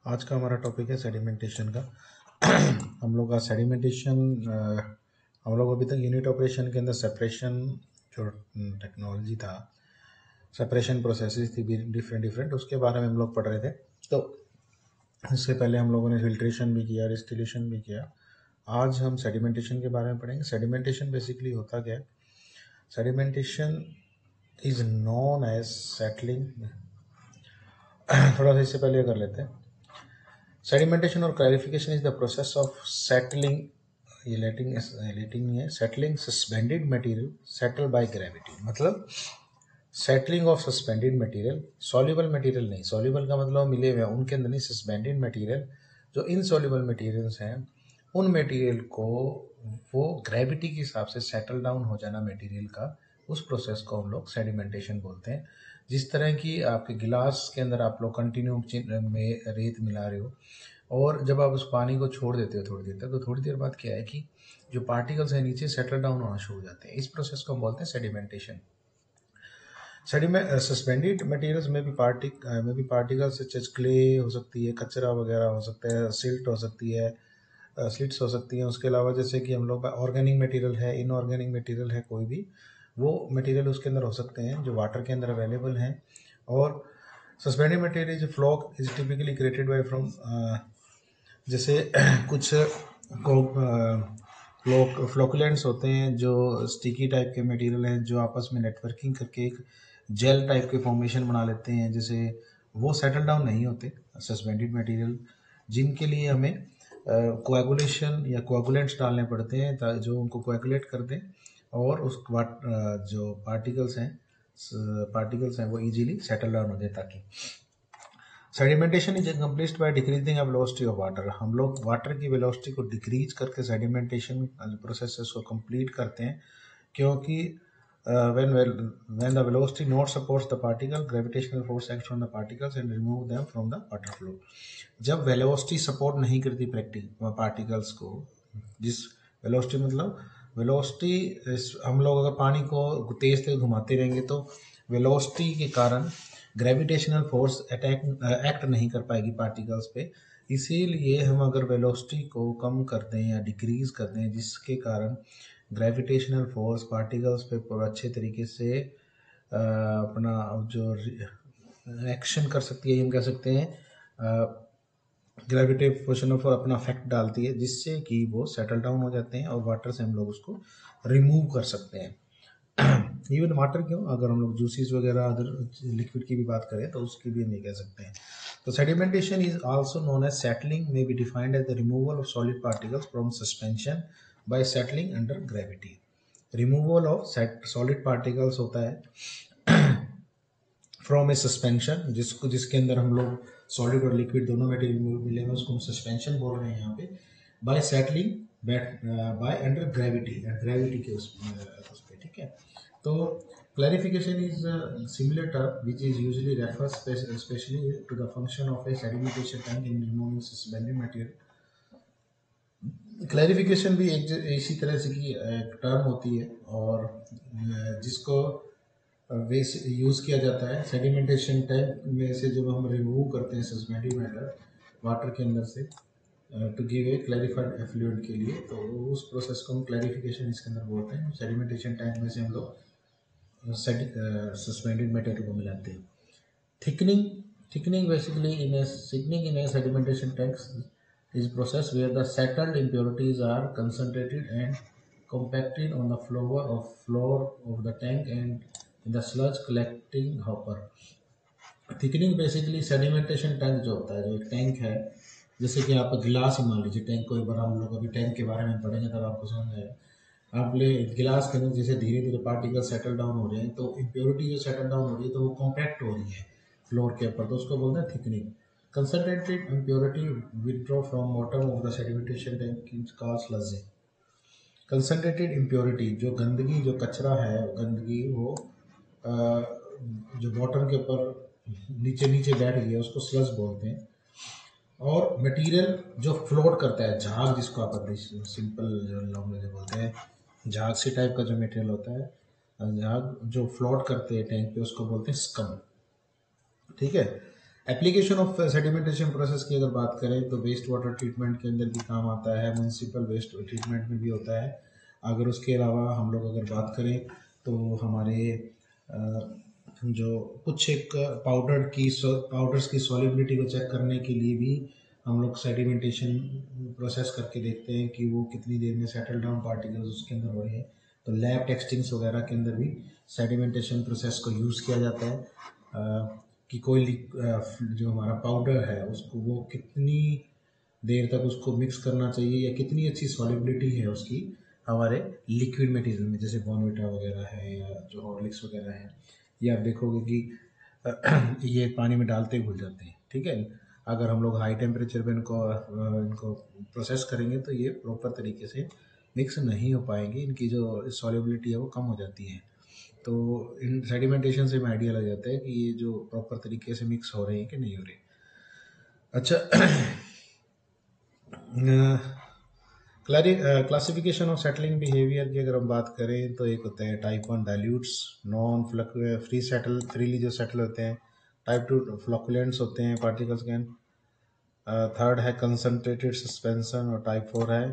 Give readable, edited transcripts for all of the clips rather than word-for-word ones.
आज का हमारा टॉपिक है सेडिमेंटेशन का। हम लोग का सेडिमेंटेशन हम लोग अभी तक यूनिट ऑपरेशन के अंदर सेपरेशन जो टेक्नोलॉजी था, सेपरेशन प्रोसेसेस थी डिफरेंट उसके बारे में हम लोग पढ़ रहे थे। तो इससे पहले हम लोगों ने फिल्ट्रेशन भी किया, डिस्टिलेशन भी किया। आज हम सेडिमेंटेशन के बारे में पढ़ेंगे। सेडिमेंटेशन बेसिकली होता क्या है? Sedimentation is known as settling. थोड़ा सा इससे पहले कर लेते हैं। सेडिमेंटेशन और clarification is the process of settling, ये लेटिंग नहीं है, settling suspended material settle by gravity. मतलब settling of suspended material, soluble material नहीं, सॉल्युबल का मतलब मिले हुए उनके अंदर नहीं, सस्पेंडेड मटेरियल जो इनसॉल्युबल मटेरियल्स हैं उन मटेरियल को वो ग्रेविटी के हिसाब से सेटल डाउन हो जाना मटेरियल का, उस प्रोसेस को हम लोग सेडिमेंटेशन बोलते हैं। जिस तरह की आपके गिलास के अंदर आप लोग कंटिन्यू में रेत मिला रहे हो और जब आप उस पानी को छोड़ देते हो थोड़ी देर तक, तो थोड़ी देर बाद क्या है कि जो पार्टिकल्स हैं नीचे सेटल डाउन होना शुरू हो जाते हैं। इस प्रोसेस को हम बोलते हैं सेडिमेंटेशन। सस्पेंडेड मटेरियल्स में भी पार्टिकल्स सच एज क्ले हो सकती है, कचरा वगैरह हो सकता है, सिल्ट हो सकती है, स्लिट्स हो सकती हैं। उसके अलावा जैसे कि हम लोग ऑर्गेनिक मटेरियल है, इनऑर्गेनिक मटेरियल है, कोई भी वो मटेरियल उसके अंदर हो सकते हैं जो वाटर के अंदर अवेलेबल हैं। और suspended material is floc is typically created by from, जैसे कुछ फ्लोकुलेंट्स होते हैं जो स्टिकी टाइप के मटेरियल हैं जो आपस में नेटवर्किंग करके एक जेल टाइप के फॉर्मेशन बना लेते हैं, जैसे वो सेटल डाउन नहीं होते सस्पेंडेड मटेरियल, जिनके लिए हमें कोएगुलेशन या कोएगुलेंट्स डालने पड़ते हैं जो उनको कोएगुलेट कर दें और उस जो पार्टिकल्स हैं वो इजीली सेटल डाउन हो जाए। ताकि sedimentation is accomplished by decreasing velocity of water. हम लोग वाटर की वेलोसिटी को डिक्रीज करके सेडिमेंटेशन प्रोसेस को कंप्लीट करते हैं, क्योंकि when the velocity not supports the particle, gravitational force acts on the particles and remove them from the water flow। जब वेलोसिटी सपोर्ट नहीं करती पार्टिकल्स को, जिस वेलोसिटी मतलब वेलोसिटी, हम लोग अगर पानी को तेज तेज घुमाते रहेंगे तो वेलोसिटी के कारण ग्रेविटेशनल फोर्स एक्ट नहीं कर पाएगी पार्टिकल्स पे। इसीलिए हम अगर वेलोसिटी को कम कर दें या डिक्रीज कर दें, जिसके कारण ग्रेविटेशनल फोर्स पार्टिकल्स पे पूरा अच्छे तरीके से अपना जो एक्शन कर सकती है, हम कह सकते हैं ग्रेविटेशन ऑफ अपना इफेक्ट डालती है, जिससे कि वो सेटल डाउन हो जाते हैं और वाटर से हम लोग उसको रिमूव कर सकते हैं। इवन वाटर क्यों, अगर हम लोग जूसेस वगैरह अदर लिक्विड की भी बात करें तो उसकी भी हम ये कह सकते हैं। तो sedimentation is also known as settling, may be defined as the removal of solid particles from suspension by settling under gravity. Removal of solid particles होता है फ्रॉम ए सस्पेंशन, जिसके अंदर हम लोग सॉलिड और लिक्विड दोनों मटेरियल मिले हुए, उसको हम सस्पेंशन बोल रहे हैं यहाँ पे। By settling by under gravity, gravity के उस पे, ठीक है। तो clarification is a similar term which is usually refers especially to the function of a sedimentation tank in removing suspended material। Clarification भी एक इसी तरह से की टर्म होती है और जिसको यूज़ किया जाता है सेडिमेंटेशन टैंक में से जब हम रिमूव करते हैं सस्पेंडेड मैटर वाटर के अंदर से to give a clarified effluent के लिए, तो उस प्रोसेस को हम क्लैरिफिकेशन इसके अंदर बोलते हैं। सेडिमेंटेशन टैंक में से हम लोग सस्पेंडेड मटेरियल को मिलाते हैं। Thickening basically in a sedimentation tank is process where the settled impurities are concentrated and compacted on the floor of the tank and in the sludge collecting hopper। Thickening basically sedimentation tank जो होता है, जो एक tank है, जैसे कि आप गिलास ही मान लीजिए, टैंक को एक बार हम लोग अभी टैंक के बारे में पढ़ेंगे तब आपको समझ आएगा। आप ले गिलास के अंदर जैसे धीरे धीरे पार्टिकल सेटल डाउन हो रहे हैं, तो इम्प्योरिटी जो सेटल डाउन हो रही है तो वो कॉम्पैक्ट हो रही है फ्लोर के ऊपर, तो उसको बोलते हैं thickening. Concentrated impurity withdraw from bottom of the sedimentation tank is called sludging. Concentrated impurity जो गंदगी, जो कचरा है, गंदगी वो जो बॉटम के ऊपर नीचे नीचे बैठ गया उसको स्लज बोलते हैं। और मटेरियल जो फ्लोट करता है, झाग जिसको आप सिंपल जो लैंग्वेज बोलते हैं, झाग सी टाइप का जो मटेरियल होता है, झाग जो फ्लोट करते हैं टैंक पे, उसको बोलते हैं स्कम, ठीक है। एप्लीकेशन ऑफ सेडिमेंटेशन प्रोसेस की अगर बात करें तो वेस्ट वाटर ट्रीटमेंट के अंदर भी काम आता है, म्यूनसिपल वेस्ट ट्रीटमेंट में भी होता है। अगर उसके अलावा हम लोग अगर बात करें तो हमारे जो कुछ एक पाउडर्स की सॉलिबिलिटी को चेक करने के लिए भी हम लोग सेडिमेंटेशन प्रोसेस करके देखते हैं कि वो कितनी देर में सेटल डाउन पार्टिकल्स उसके अंदर हो रहे हैं। तो लैब टेस्टिंग्स वगैरह के अंदर भी सेडिमेंटेशन प्रोसेस को यूज़ किया जाता है कि कोई जो हमारा पाउडर है उसको वो कितनी देर तक उसको मिक्स करना चाहिए या कितनी अच्छी सॉलिबिलिटी है उसकी हमारे लिक्विड मटेरियल में, जैसे बॉर्नविटा वगैरह है या जो हॉर्लिक्स वगैरह है, ये आप देखोगे कि ये पानी में डालते घुल जाते हैं। ठीक है, अगर हम लोग हाई टेम्परेचर पे इनको प्रोसेस करेंगे तो ये प्रॉपर तरीके से मिक्स नहीं हो पाएंगे, इनकी जो सॉलिबिलिटी है वो कम हो जाती है। तो इन सेडिमेंटेशन से हमें आइडिया लग जाता है कि ये जो प्रॉपर तरीके से मिक्स हो रहे हैं कि नहीं हो रहे। अच्छा, क्लासिफिकेशन ऑफ सेटलिंग बिहेवियर की अगर हम बात करें तो एक होता है टाइप 1 डाइल्यूट्स, नॉन फ्रीली जो सेटल होते हैं। टाइप 2 फ्लक्युलेंट्स होते हैं, पार्टिकल्स कैन। थर्ड है कंसंट्रेटेड सस्पेंशन और टाइप 4 है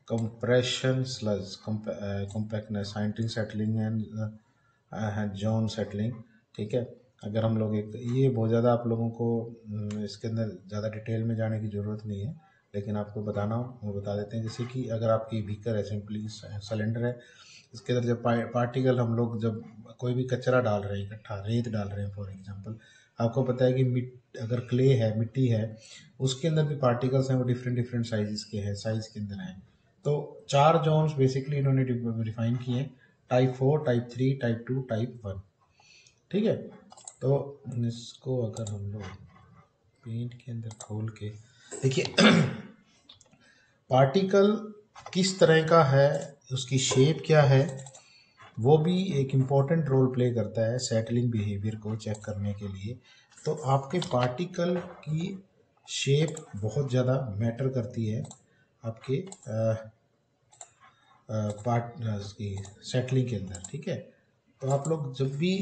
compression sludge, compactness, hindered settling and zone settling. ठीक है, अगर हम लोग ये बहुत ज़्यादा आप लोगों को इसके अंदर ज़्यादा डिटेल में जाने की ज़रूरत नहीं है, लेकिन आपको बताना वो बता देते हैं। जैसे कि अगर आपकी बीकर है, सिंपली सिलेंडर है, इसके अंदर जब पार्टिकल हम लोग जब कोई भी कचरा डाल रहे हैं, इकट्ठा रेत डाल रहे हैं फॉर एग्जांपल, आपको पता है कि अगर क्ले है, मिट्टी है, उसके अंदर भी पार्टिकल्स हैं वो डिफरेंट साइज़ के अंदर हैं। तो 4 जोन्स बेसिकली इन्होंने डिफाइन किए हैं, टाइप 4, टाइप 3, टाइप 2, टाइप 1। ठीक है, तो इसको अगर हम लोग पेंट के अंदर खोल के देखिए पार्टिकल किस तरह का है, उसकी शेप क्या है, वो भी एक इम्पॉर्टेंट रोल प्ले करता है सेटलिंग बिहेवियर को चेक करने के लिए। तो आपके पार्टिकल की शेप बहुत ज़्यादा मैटर करती है आपके पार्ट की सेटलिंग के अंदर। ठीक है, तो आप लोग जब भी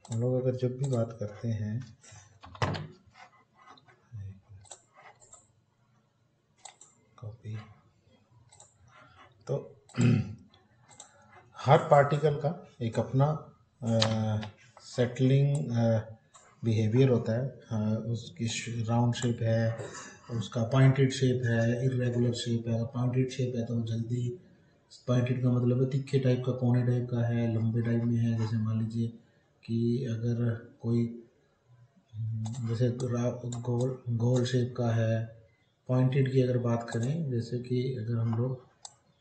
हम लोग अगर जब भी बात करते हैं कॉपी, तो हर पार्टिकल का एक अपना सेटलिंग बिहेवियर होता है। उसकी राउंड शेप है, उसका पॉइंटेड शेप है, इरेगुलर शेप है। अगर पॉइंटेड शेप है तो वो जल्दी, पॉइंटेड का मतलब है तिखे टाइप का, कोने टाइप का है, लंबे टाइप में है। जैसे मान लीजिए कि अगर कोई जैसे गोल शेप का है। पॉइंटेड की अगर बात करें, जैसे कि अगर हम लोग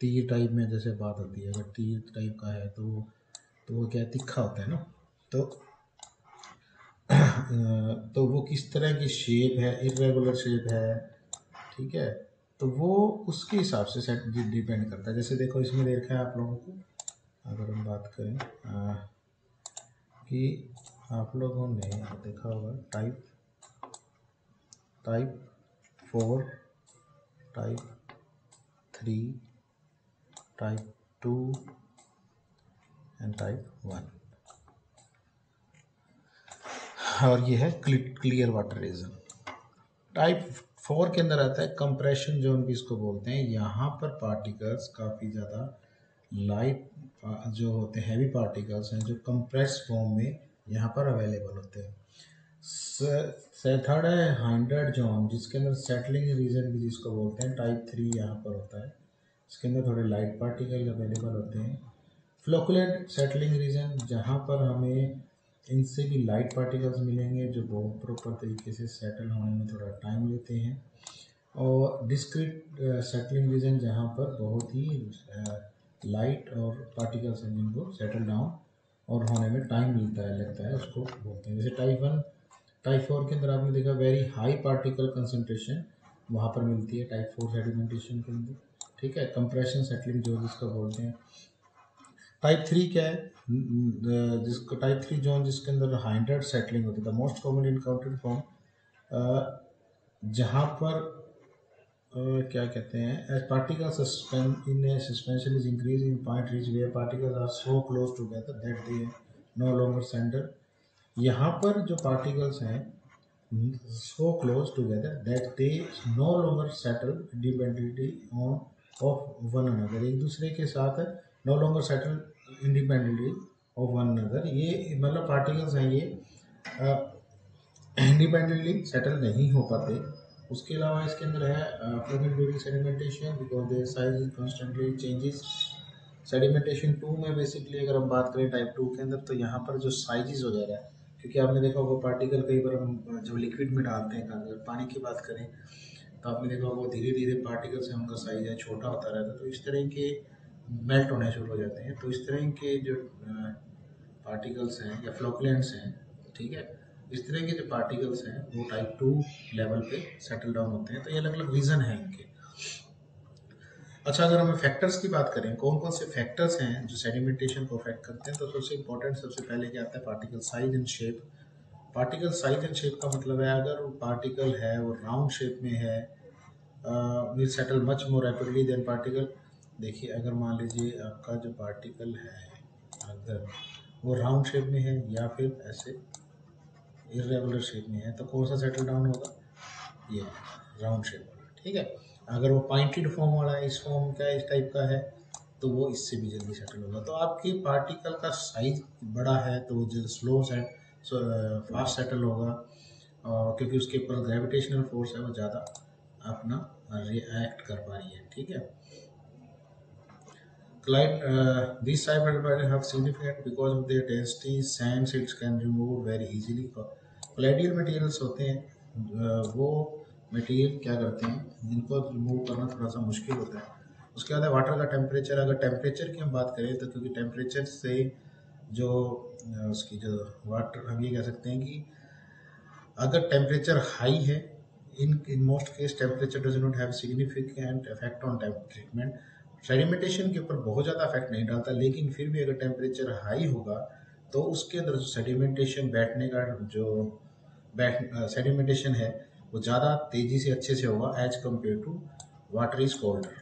तीर टाइप में जैसे बात होती है, अगर तीर टाइप का है तो वो क्या तिखा होता है ना। तो तो वो किस तरह की शेप है, इरेगुलर शेप है। ठीक है, तो वो उसके हिसाब से सेट डिपेंड करता है। जैसे देखो इसमें देखा है आप लोगों को, अगर हम बात करें कि आप लोगों ने देखा होगा type 4, type 3, type 2 and type 1, और ये है क्लियर वाटर रीजन। टाइप 4 के अंदर आता है कंप्रेशन जोन भी इसको बोलते हैं। यहाँ पर पार्टिकल्स काफ़ी ज़्यादा लाइट जो होते हैं, हैवी पार्टिकल्स हैं जो कंप्रेस फॉर्म में यहाँ पर अवेलेबल होते हैं। थर्ड है हाइंडर्ड जोन, जिसके अंदर सेटलिंग रीजन भी जिसको बोलते हैं, टाइप 3 यहाँ पर होता है। इसके अंदर थोड़े लाइट पार्टिकल अवेलेबल होते हैं। फ्लोकुलेंट सेटलिंग रीजन, जहाँ पर हमें इनसे भी लाइट पार्टिकल्स मिलेंगे जो बहुत प्रॉपर तरीके से सेटल होने में थोड़ा टाइम लेते हैं। और डिस्क्रीट सेटलिंग रीजन, जहाँ पर बहुत ही लाइट और पार्टिकल्स हैं जिनको सेटल डाउन और होने में टाइम लगता है, उसको बोलते हैं। जैसे टाइप 1, टाइप 4 के अंदर आपने देखा वेरी हाई पार्टिकल कंसंट्रेशन वहाँ पर मिलती है टाइप 4 सेडिमेंटेशन के अंदर। ठीक है, कंप्रेशन सेटलिंग जो जिसको बोलते हैं। टाइप 3 क्या है, जिसको टाइप 3 जोन जिसके अंदर हाइंडर्ड सेटलिंग होती है, मोस्ट कॉमन इनकाउंटेड फॉर्म, जहाँ पर क्या कहते हैं, as particle in a suspension is increase in point reach where particles are so close together that they no longer center यहाँ पर जो पार्टिकल्स हैं so close together that they no longer settle independently on of one another, एक दूसरे के साथ no longer settle independently of one another, ये मतलब पार्टिकल्स हैं ये इंडिपेंडेंटली सेटल नहीं हो पाते। उसके अलावा इसके अंदर है floating during sedimentation because their size constantly changes. Sedimentation 2 में बेसिकली अगर हम बात करें टाइप 2 के अंदर, तो यहाँ पर जो साइजेस वगैरह है, क्योंकि आपने देखा होगा पार्टिकल कई बार हम जब लिक्विड में डालते हैं, अगर पानी की बात करें तो आपने देखा होगा धीरे धीरे पार्टिकल्स है उनका साइज है छोटा होता रहता है, तो इस तरह के मेल्ट होने शुरू हो जाते हैं। तो इस तरह के जो पार्टिकल्स हैं या फ्लोकुलेंट्स हैं, ठीक है, इस तरह के जो पार्टिकल्स हैं वो टाइप 2 लेवल पे सेटल डाउन होते हैं। तो ये अलग अलग रीज़न है इनके। अच्छा, अगर हम फैक्टर्स की बात करें, कौन कौन से फैक्टर्स हैं जो सेडिमेंटेशन को अफेक्ट करते हैं, तो सबसे इंपॉर्टेंट सबसे पहले क्या आता है, particle size and shape. Particle size and shape का मतलब है अगर वो पार्टिकल है वो राउंड शेप में है, will settle much more rapidly than particle. देखिए अगर मान लीजिए आपका जो पार्टिकल है अगर वो राउंड शेप में है या फिर ऐसे इरेगुलर शेप में है, तो कौन सा सेटल डाउन होगा, ये राउंड शेप वाला, ठीक है। अगर वो पॉइंटेड फॉर्म वाला है, इस फॉर्म का इस टाइप का है, तो वो इससे भी जल्दी सेटल होगा। तो आपकी पार्टिकल का साइज बड़ा है तो वो जो स्लो से फास्ट सेटल होगा, क्योंकि उसके ऊपर ग्रेविटेशनल फोर्स है वो ज़्यादा अपना रिएक्ट कर पा रही है, ठीक है। These type of particles have significant because of their density, sands it can remove very easily। Colloidal materials होते हैं, वो मटेरियल क्या करते हैं, जिनको रिमूव करना थोड़ा सा मुश्किल होता है। उसके बाद है वाटर का टेम्परेचर। अगर टेम्परेचर की हम बात करें तो क्योंकि टेम्परेचर से जो उसकी जो वाटर, हम ये कह सकते हैं कि अगर टेम्परेचर हाई है, in most case temperature does not have significant effect on treatment. Sedimentation के ऊपर बहुत ज़्यादा इफेक्ट नहीं डालता, लेकिन फिर भी अगर टेम्परेचर हाई होगा तो उसके अंदर जो सेडिमेंटेशन बैठने का जो सेडिमेंटेशन है वो ज़्यादा तेज़ी से अच्छे से होगा as compare to water is colder,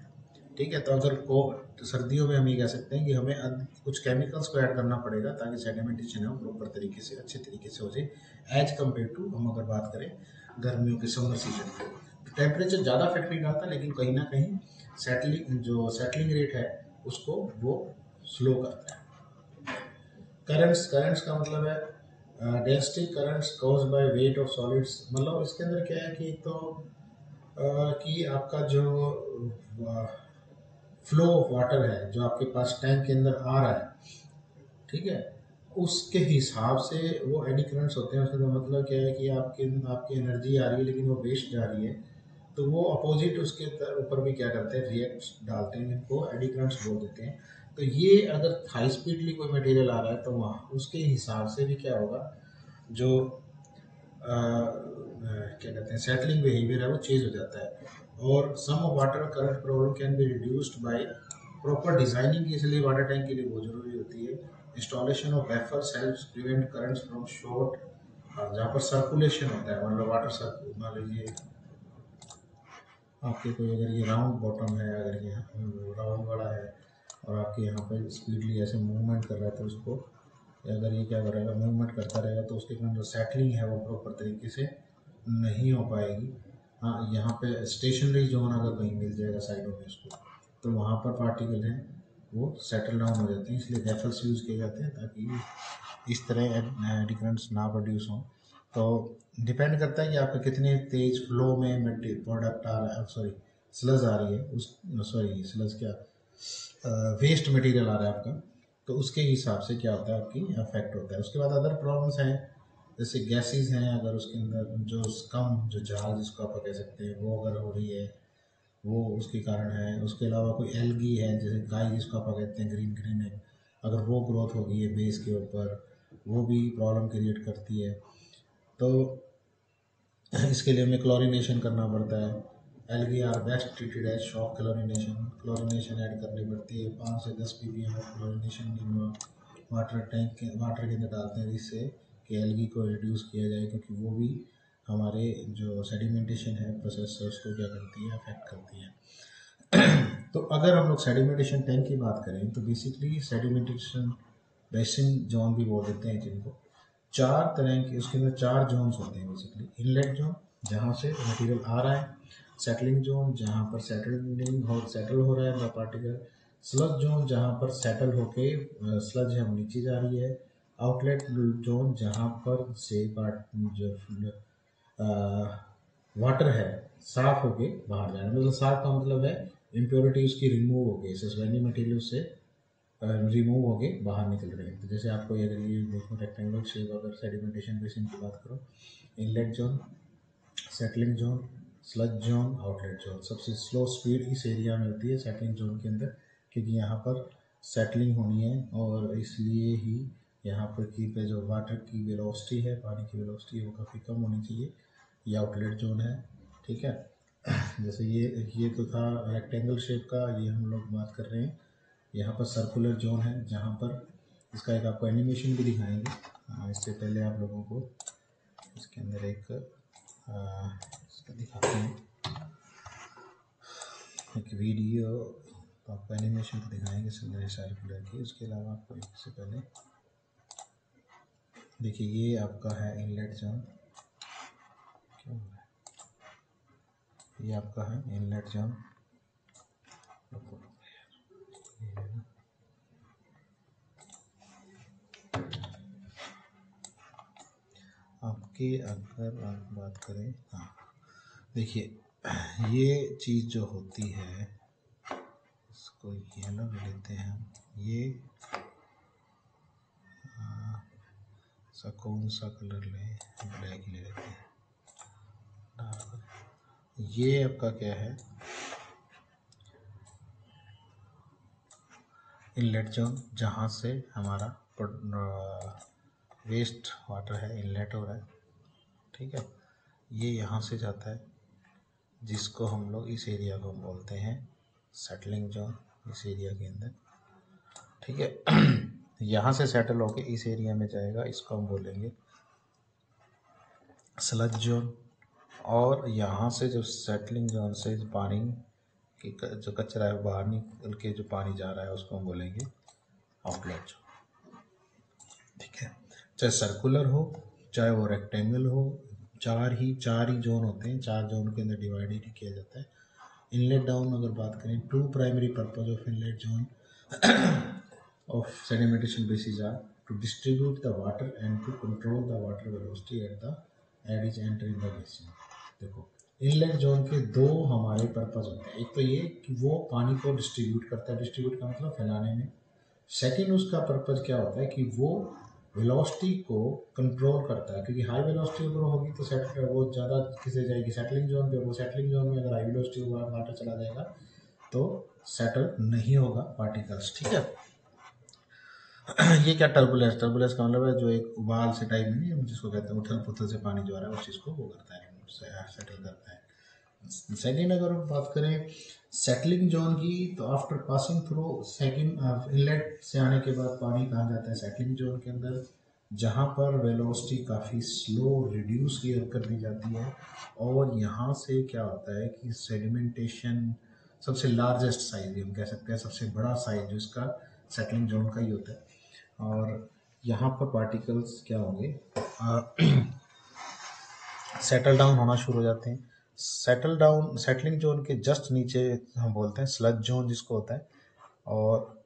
ठीक है। तो अगर तो सर्दियों में हम ये कह सकते हैं कि हमें कुछ केमिकल्स को ऐड करना पड़ेगा ताकि सेडिमेंटेशन है वो प्रॉपर तरीके से अच्छे तरीके से हो जाए एज कम्पेयर टू हम अगर बात करें गर्मियों के समर सीजन में। तो टेम्परेचर ज़्यादा इफेक्ट नहीं डालता, लेकिन कहीं ना कहीं सेटलिंग रेट है उसको वो स्लो करता है। करंट्स का मतलब है density currents cause by weight of solids. मतलब इसके अंदर क्या है कि एक तो कि आपका जो फ्लो ऑफ वाटर है जो आपके पास टैंक के अंदर आ रहा है, ठीक है, उसके हिसाब से वो एडी करंट्स होते हैं। उसका मतलब क्या है कि आपकी एनर्जी आ रही है लेकिन वो वेस्ट जा रही है, तो वो अपोजिट उसके ऊपर भी क्या करते हैं, रिएक्ट डालते हैं, जिनको एडी करंट्स बोल देते हैं। तो ये अगर हाई स्पीडली कोई मटेरियल आ रहा है तो वहाँ उसके हिसाब से भी क्या होगा, जो क्या कहते हैं सेटलिंग बिहेवियर है वो चेंज हो जाता है। और some of water current problem can be reduced by proper designing, इसलिए वाटर टैंक के लिए बहुत जरूरी होती है। Installation of wafers helps prevent currents from short, जहाँ पर सर्कुलेशन होता है, मतलब वाटर सर्कुल, मान लीजिए आपके कोई अगर ये राउंड बॉटम है, अगर ये राउंड वाला है और आपके यहाँ पर स्पीडली ऐसे मूवमेंट कर रहा है, तो उसको अगर ये क्या करेगा, मूवमेंट करता रहेगा, तो उसके अंदर सेटलिंग है वो प्रॉपर तरीके से नहीं हो पाएगी। हाँ, यहाँ पे स्टेशनरी जोन अगर कहीं मिल जाएगा साइडों में उसको, तो वहाँ पर पार्टिकल हैं वो सेटल डाउन हो जाते हैं। इसलिए वेफल्स यूज़ किए जाते हैं ताकि इस तरह एडी करंट्स ना प्रोड्यूस हों। तो डिपेंड करता है कि आपका कितने तेज फ्लो में प्रोडक्ट आ रहा है, सॉरी स्लज आ रही है, उस सॉरी स्लज क्या वेस्ट मटेरियल आ रहा है आपका, तो उसके हिसाब से क्या होता है आपकी अफेक्ट होता है। उसके बाद अदर प्रॉब्लम्स हैं, जैसे गैसेस हैं, अगर उसके अंदर जो कम जो झाग जिसको आप कह सकते हैं वो अगर हो रही है वो उसके कारण है। उसके अलावा कोई एल्गी है जैसे गाय जिसको आप कहते हैं ग्रीन ग्रीन है, अगर वो ग्रोथ हो गई है बेस के ऊपर, वो भी प्रॉब्लम क्रिएट करती है। तो इसके लिए हमें क्लोरिनेशन करना पड़ता है। Algae are best treated as shock chlorination add करनी पड़ती है। 5 से 10 ppm ऑफ क्लोरिनेशन वाटर के अंदर डालते हैं जिससे कि एल्गी को रिड्यूस किया जाए, क्योंकि वो भी हमारे जो सेडिमेंटेशन है प्रोसेस है उसको क्या करती है, अफेक्ट करती है। तो अगर हम लोग सेडिमेंटेशन टैंक की बात करें तो बेसिकली सेडिमेंटेशन बेसिन जोन भी बोल देते हैं जिनको, चार तरह के, उसके अंदर 4 जोन्स होते हैं बेसिकली। इनलेट जोन जहाँ से मटेरियल आ रहा है, सेटलिंग जोन जहाँ पर सेटल हो रहा है पार्टिकल, स्लज जोन जहाँ पर सेटल होके स्लज हम नीचे जा रही है, आउटलेट जोन जहाँ पर से जो वाटर है साफ होके बाहर जाना, मतलब साफ का मतलब है इम्प्योरिटी उसकी रिमूव हो गई, सस्पेंडिंग मटेरियल से रिमूव हो गए बाहर निकल रहे हैं। तो जैसे आपको अगर ये देखो रेक्टेंगल शेप, अगर सेडिमेंटेशन बेसिन की बात करो, inlet zone, settling zone, sludge zone, outlet zone. सबसे स्लो स्पीड इस एरिया में होती है सेटलिंग जोन के अंदर, क्योंकि यहाँ पर सेटलिंग होनी है और इसलिए ही यहाँ पर की पे जो वाटर की वेलोसिटी है, पानी की वेलोसिटी है, वो काफ़ी कम होनी चाहिए। ये आउटलेट जोन है, ठीक है। जैसे ये तो था रेक्टेंगल शेप का, ये हम लोग बात कर रहे हैं। यहाँ पर सर्कुलर जोन है जहाँ पर इसका एक आपको एनिमेशन भी दिखाएंगे। इससे पहले आप लोगों को इसके अंदर एक इसका दिखाते हैं एक वीडियो, तो आपको एनिमेशन तो दिखाएंगे इसके सर्कुलर की। उसके अलावा आपको इससे पहले देखिए, ये आपका है इनलेट जोन, क्यों हो रहा है, ये आपका है इनलेट जोन। आपके अगर आप बात करें, हाँ देखिए ये चीज़ जो होती है, इसको येलो ले लेते हैं हम, ये सा कौन सा कलर लें, ब्लैक ले लेते हैं। ये आपका क्या है, इनलेट जोन जहाँ से हमारा वेस्ट वाटर है इनलेट हो रहा है, ठीक है। ये यहाँ से जाता है, जिसको हम लोग इस एरिया को बोलते हैं सेटलिंग जोन, इस एरिया के अंदर, ठीक है। यहाँ से सेटल होके इस एरिया में जाएगा, इसको हम बोलेंगे स्लज जोन। और यहाँ से जो सेटलिंग जोन से पानी की जो कचरा है बाहर निकल के जो पानी जा रहा है, उसको हम बोलेंगे आउटलेट जोन, ठीक है। चाहे सर्कुलर हो चाहे वो रेक्टेंगल हो, चार ही जोन होते हैं, 4 जोन के अंदर डिवाइडेड किया जाता है। इनलेट डाउन अगर बात करें, 2 primary purpose of inlet zone of sedimentation bases are to distribute the water and to control the water velocity at each entry in the basin। देखो, इनलेट जोन के 2 हमारे पर्पज होते हैं। एक तो ये कि वो पानी को डिस्ट्रीब्यूट करता है, डिस्ट्रीब्यूट का मतलब फैलाने में। सेकंड उसका पर्पज क्या होता है कि वो वेलोसिटी को कंट्रोल करता है, क्योंकि हाई वेलोसिटी अगर होगी तो वो ज़्यादा किसे जाएगी, सेटलिंग जोन पे। वो सेटलिंग जोन में अगर हाई वेलोसिटी वाटर चला जाएगा तो सेटल नहीं होगा पार्टिकल्स, ठीक है। ये क्या टर्बुलेंस का मतलब है जो एक उबाल से टाइप नहीं, जिसको कहते हैं उथल पुथल से पानी जो आ रहा है उस चीज़ को वो करता है, सेटल करता है। सेकेंड अगर हम बात करें सेटलिंग जोन की, तो after passing through second inlet से आने के बाद पानी कहाँ जाता है, सेटलिंग जोन के अंदर, जहाँ पर वेलोसिटी काफ़ी स्लो रिड्यूस कर दी जाती है। और यहाँ से क्या होता है कि सेडिमेंटेशन सबसे लार्जेस्ट साइज हम कह सकते हैं, सबसे बड़ा साइज जो इसका सेटलिंग जोन का ही होता है। और यहाँ पर पार्टिकल्स क्या होंगे, सेटल डाउन होना शुरू हो जाते हैं। सेटलिंग जोन के जस्ट नीचे हम बोलते हैं स्लज जोन जिसको होता है। और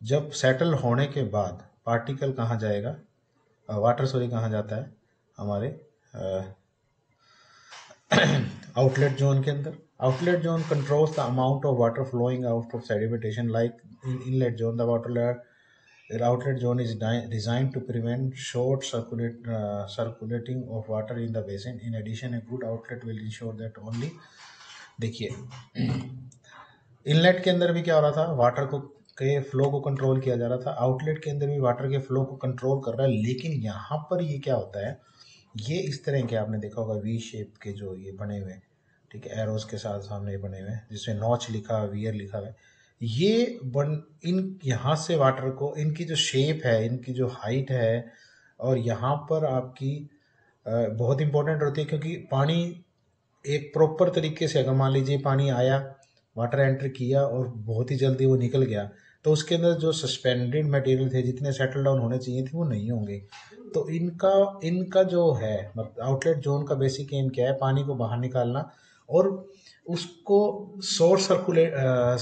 जब सेटल होने के बाद पार्टिकल कहाँ जाएगा, वाटर कहाँ जाता है, हमारे आउटलेट जोन के अंदर। Outlet zone controls the amount of water flowing out of sedimentation like inlet zone. The outlet zone is designed to prevent short circulating of water in the basin. In addition, a good outlet will ensure that only, देखिए inlet के अंदर भी क्या हो रहा था, water को के फ्लो को कंट्रोल किया जा रहा था, आउटलेट के अंदर भी वाटर के फ्लो को कंट्रोल कर रहा है। लेकिन यहाँ पर ये क्या होता है, ये इस तरह के आपने देखा होगा वी शेप के जो ये बने हुए, ठीक है, एरोज के साथ सामने बने हुए हैं, जिसमें नॉच लिखा हुआ, वियर लिखा हुआ है। ये इन यहाँ से वाटर को, इनकी जो शेप है, इनकी जो हाइट है, और यहाँ पर आपकी बहुत इंपॉर्टेंट होती है, क्योंकि पानी एक प्रॉपर तरीके से, अगर मान लीजिए पानी आया, वाटर एंटर किया और बहुत ही जल्दी वो निकल गया, तो उसके अंदर जो सस्पेंडेड मटेरियल थे, जितने सेटल डाउन होने चाहिए थे, वो नहीं होंगे। तो इनका इनका जो है मतलब आउटलेट जोन का बेसिक एम क्या है, पानी को बाहर निकालना और उसको सोर्स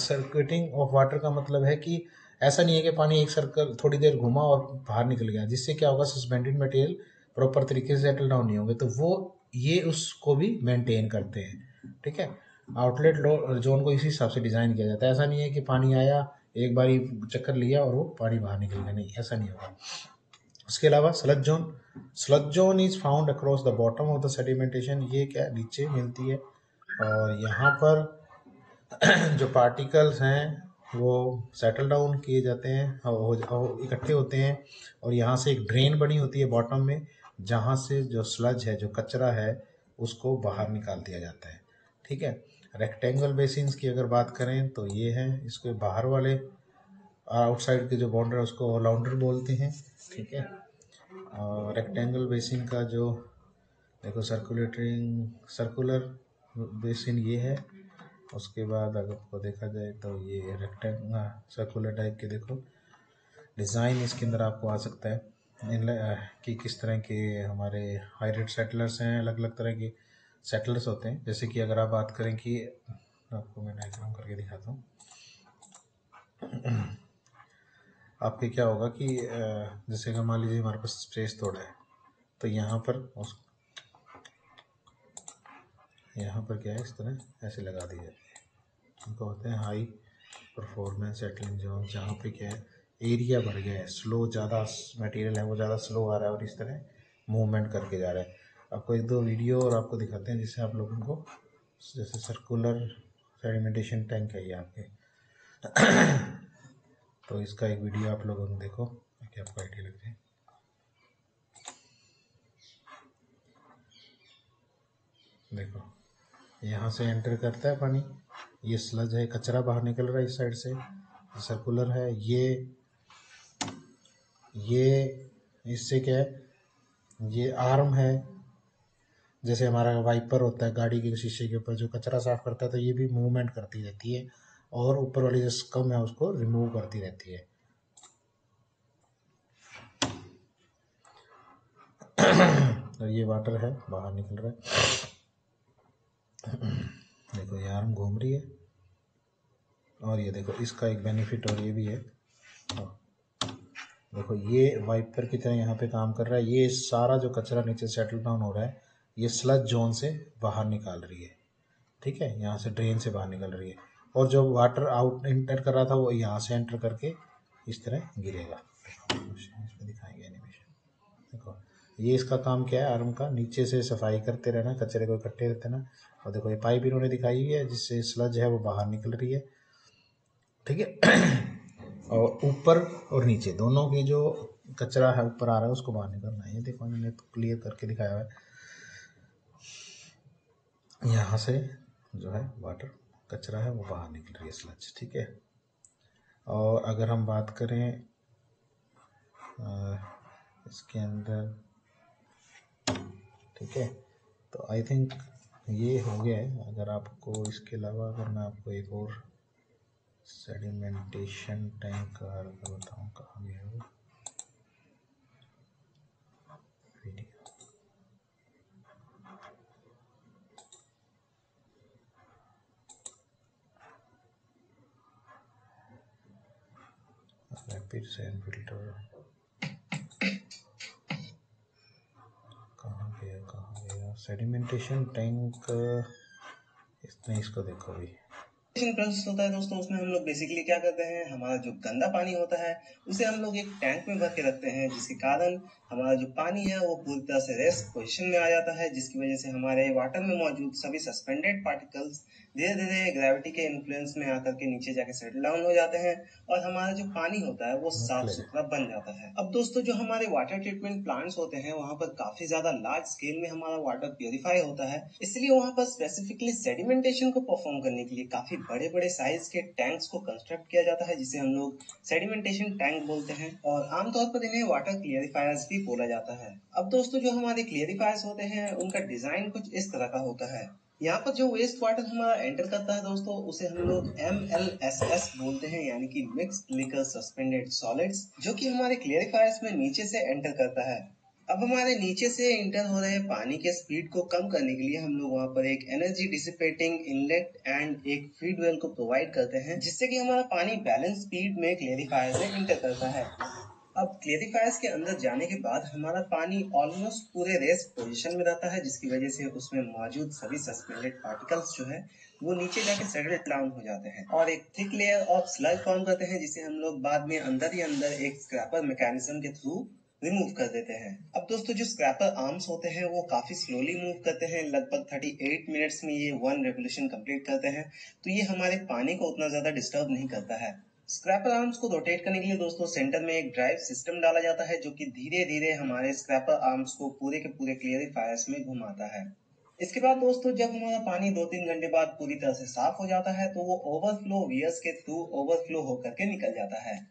सर्कुलेटिंग ऑफ वाटर का मतलब है कि ऐसा नहीं है कि पानी एक सर्कल थोड़ी देर घुमा और बाहर निकल गया, जिससे क्या होगा, सस्पेंडेड मटेरियल प्रॉपर तरीके से सेटल डाउन नहीं होंगे, तो वो ये उसको भी मेंटेन करते हैं। ठीक है, आउटलेट जोन को इसी हिसाब से डिज़ाइन किया जाता है। ऐसा नहीं है कि पानी आया, एक बारी चक्कर लिया और वो पानी बाहर निकल गया, नहीं, ऐसा नहीं होगा। उसके अलावा sludge zone is found across the bottom of the sedimentation, ये क्या नीचे मिलती है, और यहाँ पर जो पार्टिकल्स हैं वो सेटल डाउन किए जाते हैं और इकट्ठे होते हैं, और यहाँ से एक ड्रेन बनी होती है बॉटम में, जहाँ से जो स्लज है, जो कचरा है, उसको बाहर निकाल दिया जाता है। ठीक है, रेक्टेंगल बेसिन्स की अगर बात करें तो ये है, इसके बाहर वाले आउटसाइड के जो बाउंड्री है उसको ऑलराउंडर बोलते हैं। ठीक है, और रेक्टेंगल बेसिन का जो देखो सर्कुलर बेसिन ये है। उसके बाद अगर आपको देखा जाए तो ये रेक्टेंगल सर्कुलर टाइप के देखो डिज़ाइन इसके अंदर आपको आ सकता है कि किस तरह के हमारे हाई रेट सेटलर्स हैं, अलग अलग तरह के सेटलर्स होते हैं। जैसे कि अगर आप बात करें कि आपको मैं डायग्राम करके दिखाता हूँ, आपके क्या होगा कि जैसे कि मान लीजिए हमारे पास स्पेस थोड़ा है, तो यहाँ पर क्या है, इस तरह ऐसे लगा दिए जाते हैं, उनको होते हैं हाई परफॉर्मेंस सेटलिंग जोन, जहाँ पे क्या है, एरिया बढ़ गया है, स्लो ज़्यादा मटेरियल है वो ज़्यादा स्लो आ रहा है और इस तरह मूवमेंट करके जा रहा है। आपको एक दो वीडियो और आपको दिखाते हैं जिससे आप लोगों को, जैसे सर्कुलर सेडिमेंटेशन टैंक है ये आपके तो इसका एक वीडियो आप लोगों को देखो ताकि आपको आइडिया लग जाए। देखो, यहाँ से एंटर करता है पानी, ये स्लज है, कचरा बाहर निकल रहा है इस साइड से, सर्कुलर है ये इससे क्या है, ये आर्म है, जैसे हमारा वाइपर होता है गाड़ी के शीशे के ऊपर जो कचरा साफ करता है, तो ये भी मूवमेंट करती रहती है और ऊपर वाली जो स्कम है उसको रिमूव करती रहती है। और ये वाटर है बाहर निकल रहा है, देखो ये आर्म घूम रही है, और ये देखो इसका एक बेनिफिट और ये भी है, देखो ये वाइपर की तरह यहाँ पे काम कर रहा है, ये सारा जो कचरा नीचे सेटल डाउन हो रहा है ये स्लज जोन से बाहर निकाल रही है। ठीक है, यहाँ से ड्रेन से बाहर निकल रही है, और जो वाटर आउट एंटर कर रहा था वो यहाँ से एंटर करके इस तरह गिरेगा। इसमें दिखाएंगे एनिमेशन। देखो ये इसका काम क्या है, आर्म का नीचे से सफाई करते रहना, कचरे को इकट्ठे रहते ना, और देखो ये पाइप इन्होंने दिखाई हुई है जिससे स्लज है वो बाहर निकल रही है। ठीक है और ऊपर और नीचे दोनों की जो कचरा है ऊपर आ रहा है उसको बाहर निकलना है। ये देखो इन्होंने तो क्लियर करके दिखाया हुआ है, यहाँ से जो है वाटर कचरा है वो बाहर निकल रही है स्लज। ठीक है, और अगर हम बात करें इसके अंदर, ठीक है, तो आई थिंक ये हो गया है। अगर आपको इसके अलावा अगर मैं आपको एक और सेडिमेंटेशन टैंक का बताऊँ, कहाँ गया वो वीडियो, रैपिड सैंड फिल्टर कहाँ गया सेडिमेंटेशन टैंक, इसको देखो अभी प्रोसेस होता है दोस्तों। उसमें हम लोग बेसिकली क्या करते हैं, हमारा जो गंदा पानी होता है उसे हम लोग एक टैंक में भर के रखते हैं, जिसके कारण हमारा जो पानी है वो पूरी तरह से रेस्ट पोजीशन में आ जाता है, जिसकी वजह से हमारे वाटर में मौजूद सभी सस्पेंडेड पार्टिकल्स धीरे धीरे ग्रेविटी के इन्फ्लुएंस में आकर के नीचे जाके सेटल डाउन हो जाते हैं और हमारा जो पानी होता है वो साफ सुथरा बन जाता है। अब दोस्तों जो हमारे वाटर ट्रीटमेंट प्लांट्स होते हैं वहाँ पर काफी ज्यादा लार्ज स्केल में हमारा वाटर प्योरीफाई होता है, इसलिए वहाँ पर स्पेसिफिकली सेडिमेंटेशन को परफॉर्म करने के लिए काफी बड़े बड़े साइज के टैंक्स को कंस्ट्रक्ट किया जाता है, जिसे हम लोग सेडिमेंटेशन टैंक बोलते हैं, और आमतौर पर इन्हें वाटर क्लियरिफायर्स भी बोला जाता है। अब दोस्तों जो हमारे क्लियरिफायर्स होते हैं उनका डिजाइन कुछ इस तरह का होता है। यहाँ पर जो वेस्ट वाटर हमारा एंटर करता है दोस्तों, उसे हम लोग MLSS बोलते हैं, यानी कि मिक्स्ड लिकर सस्पेंडेड सॉलिड्स, जो कि हमारे क्लेरिफायर्स में नीचे से एंटर करता है। अब हमारे नीचे से इंटर हो रहे पानी के स्पीड को कम करने के लिए हम लोग वहाँ पर एक एनर्जी डिसिपेटिंग इनलेट एंड एक फीड वेल को प्रोवाइड करते हैं, जिससे कि हमारा पानी बैलेंस स्पीड में क्लेरिफायर में इंटर करता है। अब क्लेरिफायर्स के अंदर जाने के बाद हमारा पानी ऑलमोस्ट पूरे रेस्ट पोजीशन में रहता है, जिसकी वजह से उसमें मौजूद सभी सस्पेंडेड पार्टिकल्स जो है वो नीचे जाके सेटल डाउन हो जाते हैं और एक thick layer of slug form करते हैं, जिसे हम लोग बाद में अंदर ही अंदर एक स्क्रैपर मैकेनिज्म के थ्रू रिमूव कर देते हैं। अब दोस्तों जो स्क्रैपर आर्म्स होते हैं वो काफी स्लोली मूव करते हैं, लगभग 38 मिनट्स में ये 1 रेवोल्यूशन कंप्लीट करते हैं, तो ये हमारे पानी को उतना ज्यादा डिस्टर्ब नहीं करता है। स्क्रैपर आर्म्स को रोटेट करने के लिए दोस्तों सेंटर में एक ड्राइव सिस्टम डाला जाता है, जो कि धीरे धीरे हमारे स्क्रैपर आर्म्स को पूरे के पूरे क्लियरिफायर्स में घुमाता है। इसके बाद दोस्तों जब हमारा पानी 2-3 घंटे बाद पूरी तरह से साफ हो जाता है, तो वो ओवरफ्लो वियर्स के थ्रू ओवरफ्लो होकर के निकल जाता है।